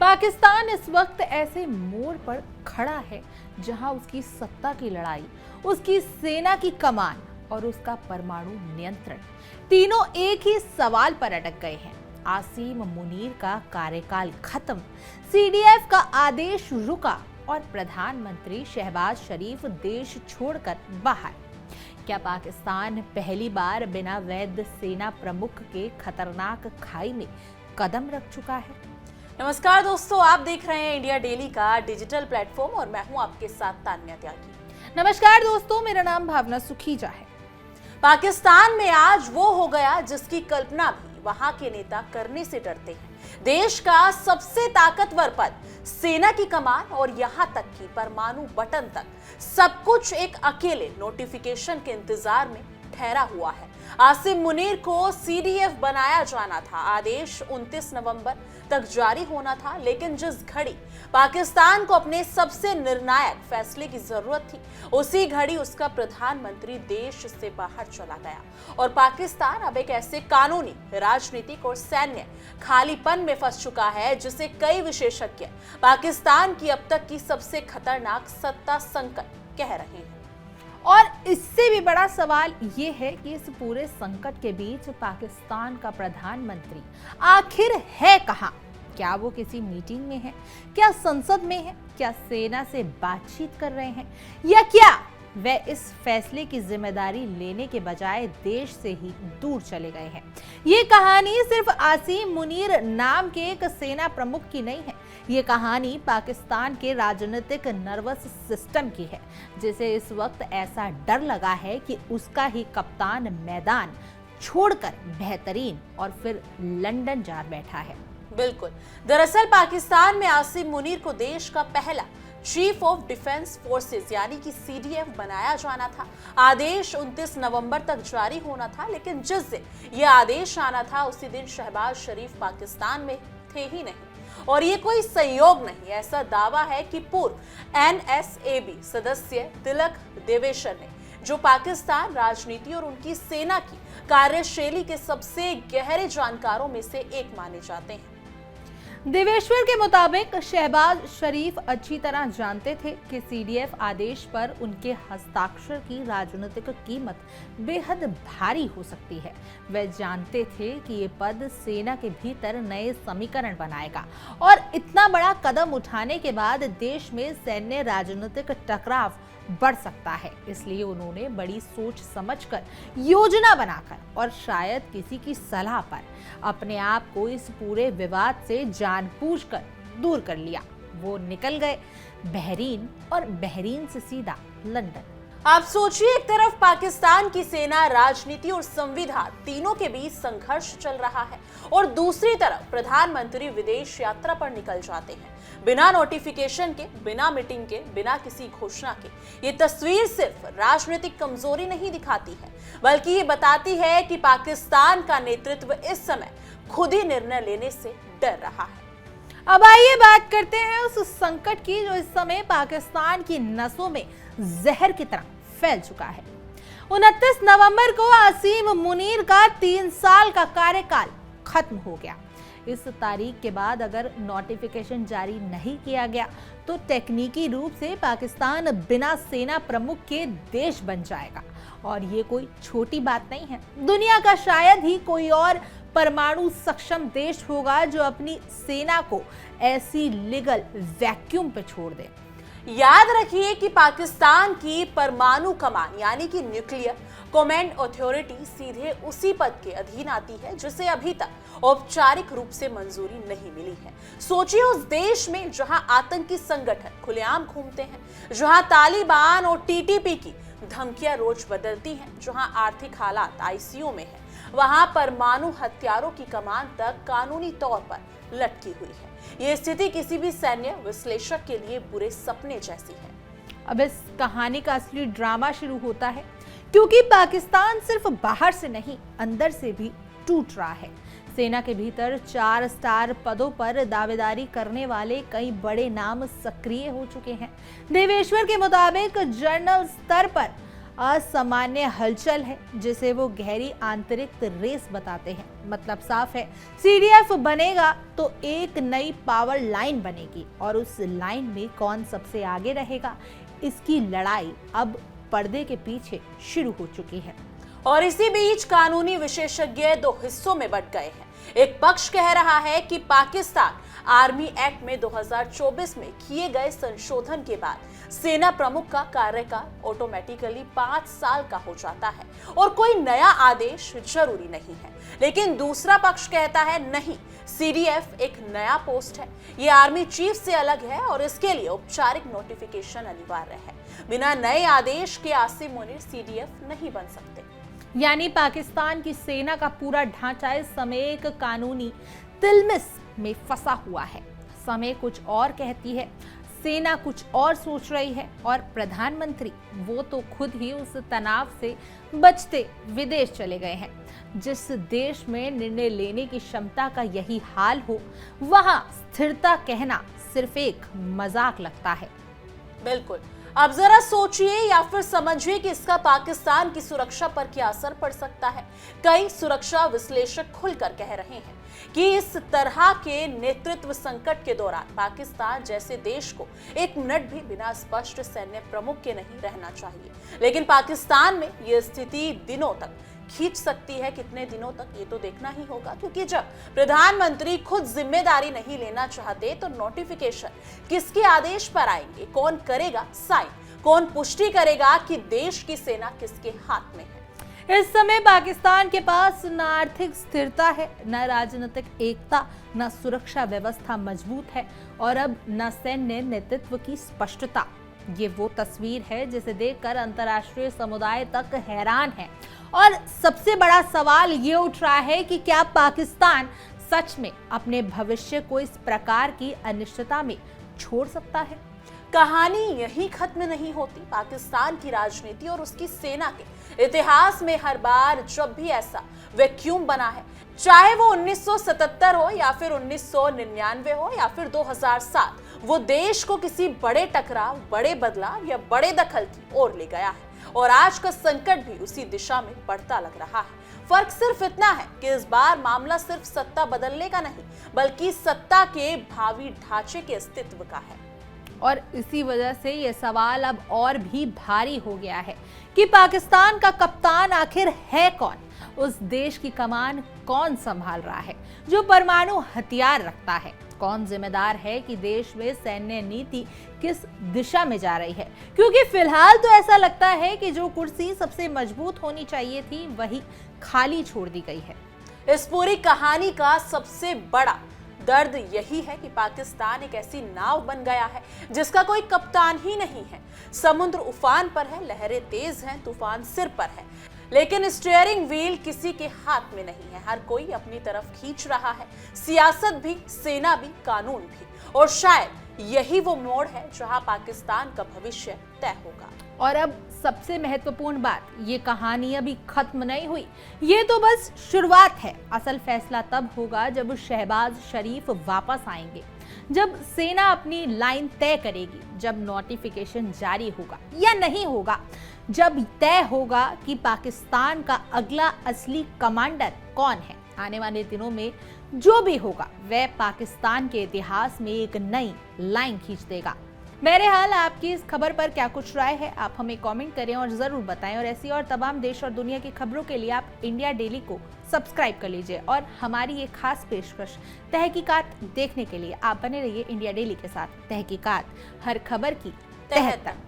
पाकिस्तान इस वक्त ऐसे मोड़ पर खड़ा है जहां उसकी सत्ता की लड़ाई, उसकी सेना की कमान और उसका परमाणु नियंत्रण तीनों एक ही सवाल पर अटक गए हैं। आसिम मुनीर का कार्यकाल खत्म, सीडीएफ का आदेश रुका और प्रधानमंत्री शहबाज शरीफ देश छोड़कर बाहर। क्या पाकिस्तान पहली बार बिना वैध सेना प्रमुख के खतरनाक खाई में कदम रख चुका है? नमस्कार दोस्तों, आप देख रहे हैं इंडिया डेली का डिजिटल प्लेटफॉर्म और मैं हूं आपके साथ तान्या त्यागी। नमस्कार दोस्तों, मेरा नाम भावना सुखीजा है। पाकिस्तान में आज वो हो गया जिसकी कल्पना भी वहां के नेता करने से डरते हैं। देश का सबसे ताकतवर पद, सेना की कमान और यहां तक कि परमाणु बटन तक सब कुछ एक अकेले नोटिफिकेशन के इंतजार में ठहरा हुआ है। आसिम मुनीर को सीडीएफ बनाया जाना था, आदेश 29 नवंबर तक जारी होना था, लेकिन जिस घड़ी पाकिस्तान को अपने सबसे निर्णायक फैसले की जरूरत थी, उसी घड़ी उसका प्रधानमंत्री देश से बाहर चला गया और पाकिस्तान अब एक ऐसे कानूनी, राजनीतिक और सैन्य खालीपन में फंस चुका है जिसे कई विशेषज्ञ पाकिस्तान की अब तक की सबसे खतरनाक सत्ता संकट कह रहे हैं। और इससे भी बड़ा सवाल ये है कि इस पूरे संकट के बीच पाकिस्तान का प्रधानमंत्री आखिर है कहां? क्या वो किसी मीटिंग में है? क्या संसद में है? क्या सेना से बातचीत कर रहे हैं? या क्या वे इस फैसले की जिम्मेदारी लेने के बजाय देश से ही दूर चले गए हैं? ये कहानी सिर्फ आसिम मुनीर नाम के एक सेना प्रमुख की नहीं है। ये कहानी पाकिस्तान के राजनीतिक नर्वस सिस्टम की है, जिसे इस वक्त ऐसा डर लगा है कि उसका ही कप्तान मैदान छोड़कर बेहतरीन और फिर लंदन जा बैठा है। बिल्कुल, दरअसल पाकिस्तान में आसिम मुनीर को देश का पहला चीफ ऑफ डिफेंस फोर्सेस यानी कि सीडीएफ बनाया जाना था। आदेश 29 नवंबर तक जारी होना था, लेकिन जिस दिन यह आदेश आना था उसी दिन शहबाज शरीफ पाकिस्तान में थे ही नहीं। और ये कोई संयोग नहीं, ऐसा दावा है कि पूर्व एनएसएबी सदस्य तिलक देवेश्वर ने, जो पाकिस्तान राजनीति और उनकी सेना की कार्यशैली के सबसे गहरे जानकारों में से एक माने जाते हैं। देवेश्वर के मुताबिक शहबाज शरीफ अच्छी तरह जानते थे कि सीडीएफ आदेश पर उनके हस्ताक्षर की राजनीतिक कीमत बेहद भारी हो सकती है। वे जानते थे कि ये पद सेना के भीतर नए समीकरण बनाएगा और इतना बड़ा कदम उठाने के बाद देश में सैन्य राजनीतिक टकराव बढ़ सकता है। इसलिए उन्होंने बड़ी सोच समझकर, योजना बनाकर और शायद किसी की सलाह पर अपने आप को इस पूरे विवाद से जानबूझकर दूर कर लिया। वो निकल गए बहरीन और बहरीन से सीधा लंदन। आप सोचिए, एक तरफ पाकिस्तान की सेना, राजनीति और संविधान तीनों के बीच संघर्ष चल रहा है और दूसरी तरफ प्रधानमंत्री विदेश यात्रा पर निकल जाते हैं, बिना नोटिफिकेशन के, बिना मीटिंग के, बिना किसी घोषणा के। ये तस्वीर सिर्फ राजनीतिक कमजोरी नहीं दिखाती है, बल्कि ये बताती है कि पाकिस्तान का नेतृत्व इस समय खुद ही निर्णय लेने से डर रहा है। अब आइए बात करते हैं उस संकट की जो इस समय पाकिस्तान की नसों में जहर की तरह फैल चुका है। 29 नवंबर को आसिम मुनीर का 3 साल का कार्यकाल खत्म हो गया। इस तारीख के बाद अगर नोटिफिकेशन जारी नहीं किया गया तो टेक्निकी रूप से पाकिस्तान बिना सेना प्रमुख के देश बन जाएगा। और ये कोई छोटी बात नहीं है। दुनिया का शायद ही कोई और परमाणु सक्षम देश होगा जो अपनी सेना को ऐसी लीगल वैक्यूम पे छोड़ दे। याद रखिए कि पाकिस्तान की परमाणु कमान यानी कि न्यूक्लियर कमांड अथॉरिटी सीधे उसी पद के अधीन आती है जिसे अभी तक औपचारिक रूप से मंजूरी नहीं मिली है। सोचिए, उस देश में जहां आतंकी संगठन खुलेआम घूमते हैं, जहां तालिबान और टीटीपी की धमकियां रोज बदलती हैं, जहां आर्थिक हालात आईसीयू में है, वहां परमाणु हथियारों की कमान तक कानूनी तौर पर लटकी हुई है। यह स्थिति किसी भी सैन्य विश्लेषक के लिए बुरे सपने जैसी है। अब इस कहानी का असली ड्रामा शुरू होता है, क्योंकि पाकिस्तान सिर्फ बाहर से नहीं, अंदर से भी टूट रहा है। सेना के भीतर 4 स्टार पदों पर दावेदारी करने वाले कई बड़े नाम सक्रिय हो चुके हैं। देवेश्वर के मुताबिक जनरल स्तर पर असामान्य हलचल है जिसे वो गहरी आंतरिक रेस बताते हैं। मतलब साफ है, सीडीएफ बनेगा तो एक नई पावर लाइन बनेगी और उस लाइन में कौन सबसे आगे रहेगा, इसकी लड़ाई अब पर्दे के पीछे शुरू हो चुकी है। और इसी बीच कानूनी विशेषज्ञ दो हिस्सों में बंट गए हैं। एक पक्ष कह रहा है कि पाकिस्तान आर्मी एक्ट में 2024 में किए गए संशोधन के बाद सेना प्रमुख का कार्यकाल ऑटोमेटिकली 5 साल का हो जाता है और कोई नया आदेश जरूरी नहीं है। लेकिन दूसरा पक्ष कहता है नहीं, सीडीएफ एक नया पोस्ट है, ये आर्मी चीफ से अलग है और इसके लिए औपचारिक नोटिफिकेशन अनिवार्य है। बिना नए आदेश के आसिम मुनीर सीडीएफ नहीं बन सकते। यानी पाकिस्तान की सेना का पूरा ढांचा इस समय एक कानूनी तिलमिस में फंसा हुआ है। समय कुछ और कहती है, सेना कुछ और सोच रही है और प्रधानमंत्री वो तो खुद ही उस तनाव से बचते विदेश चले गए हैं। जिस देश में निर्णय लेने की क्षमता का यही हाल हो, वहां स्थिरता कहना सिर्फ एक मजाक लगता है। बिल्कुल। अब जरा सोचिए या फिर समझिए कि इसका पाकिस्तान की सुरक्षा पर क्या असर पड़ सकता है। कई सुरक्षा विश्लेषक खुलकर कह रहे हैं कि इस तरह के नेतृत्व संकट के दौरान पाकिस्तान जैसे देश को एक मिनट भी बिना स्पष्ट सैन्य प्रमुख के नहीं रहना चाहिए। लेकिन पाकिस्तान में यह स्थिति दिनों तक खींच सकती है। कितने दिनों तक ये तो देखना ही होगा, क्योंकि जब प्रधानमंत्री खुद जिम्मेदारी नहीं लेना चाहते तो नोटिफिकेशन किसके आदेश पर आएंगे, कौन करेगा साइन, कौन पुष्टि करेगा कि देश की सेना किसके हाथ में है। इस समय पाकिस्तान के पास न आर्थिक स्थिरता है, न राजनीतिक एकता, न सुरक्षा व्यवस्था मजबूत है और अब न सैन्य नेतृत्व की स्पष्टता। ये वो तस्वीर है जिसे देखकर अंतर्राष्ट्रीय समुदाय तक हैरान है और सबसे बड़ा सवाल ये उठ रहा है कि क्या पाकिस्तान सच में अपने भविष्य को इस प्रकार की अनिश्चितता में छोड़ सकता है। कहानी यही खत्म नहीं होती। पाकिस्तान की राजनीति और उसकी सेना के इतिहास में हर बार जब भी ऐसा वैक्यूम बना है, चाहे वो 1977 हो या फिर 1999 हो या फिर 2007, वो देश को किसी बड़े टकराव, बड़े बदलाव या बड़े दखल की ओर ले गया है और आज का संकट भी उसी दिशा में बढ़ता लग रहा है। फर्क सिर्फ इतना है कि इस बार मामला सिर्फ सत्ता बदलने का नहीं, बल्कि सत्ता के भावी ढांचे के अस्तित्व का है। और इसी वजह से ये सवाल अब और भी भारी हो गया है कि पाकिस्तान का कप्तान आखिर है कौन, उस देश की कमान कौन संभाल रहा है जो परमाणु हथियार रखता है, कौन जिम्मेदार है कि देश में सैन्य नीति किस दिशा में जा रही है। क्योंकि फिलहाल तो ऐसा लगता है कि जो कुर्सी सबसे मजबूत होनी चाहिए थी वही खाली छोड़ दी गई है। इस पूरी कहानी का सबसे बड़ा दर्द यही है कि पाकिस्तान एक ऐसी नाव बन गया है जिसका कोई कप्तान ही नहीं है। समुद्र उफान पर है, लहरें तेज हैं, तूफान सिर पर है, लेकिन स्टीयरिंग व्हील किसी के हाथ में नहीं है। हर कोई अपनी तरफ खींच रहा है, सियासत भी, सेना भी, कानून भी। और शायद यही वो मोड़ है जहां पाकिस्तान का भविष्य तय होगा। और अब सबसे महत्वपूर्ण बात, ये कहानी अभी खत्म नहीं हुई, ये तो बस शुरुआत है। असल फैसला तब होगा जब शहबाज शरीफ वापस आएंगे, जब सेना अपनी लाइन तय करेगी, जब नोटिफिकेशन जारी होगा या नहीं होगा, जब तय होगा कि पाकिस्तान का अगला असली कमांडर कौन है। आने वाले दिनों में जो भी होगा वह पाकिस्तान के इतिहास में एक नई लाइन खींच देगा। मेरे हाल आपकी इस खबर पर क्या कुछ राय है, आप हमें कमेंट करें और जरूर बताएं। और ऐसी और तमाम देश और दुनिया की खबरों के लिए आप इंडिया डेली को सब्सक्राइब कर लीजिए और हमारी ये खास पेशकश तहकीकात देखने के लिए आप बने रहिए इंडिया डेली के साथ। तहकीकात, हर खबर की तह तक।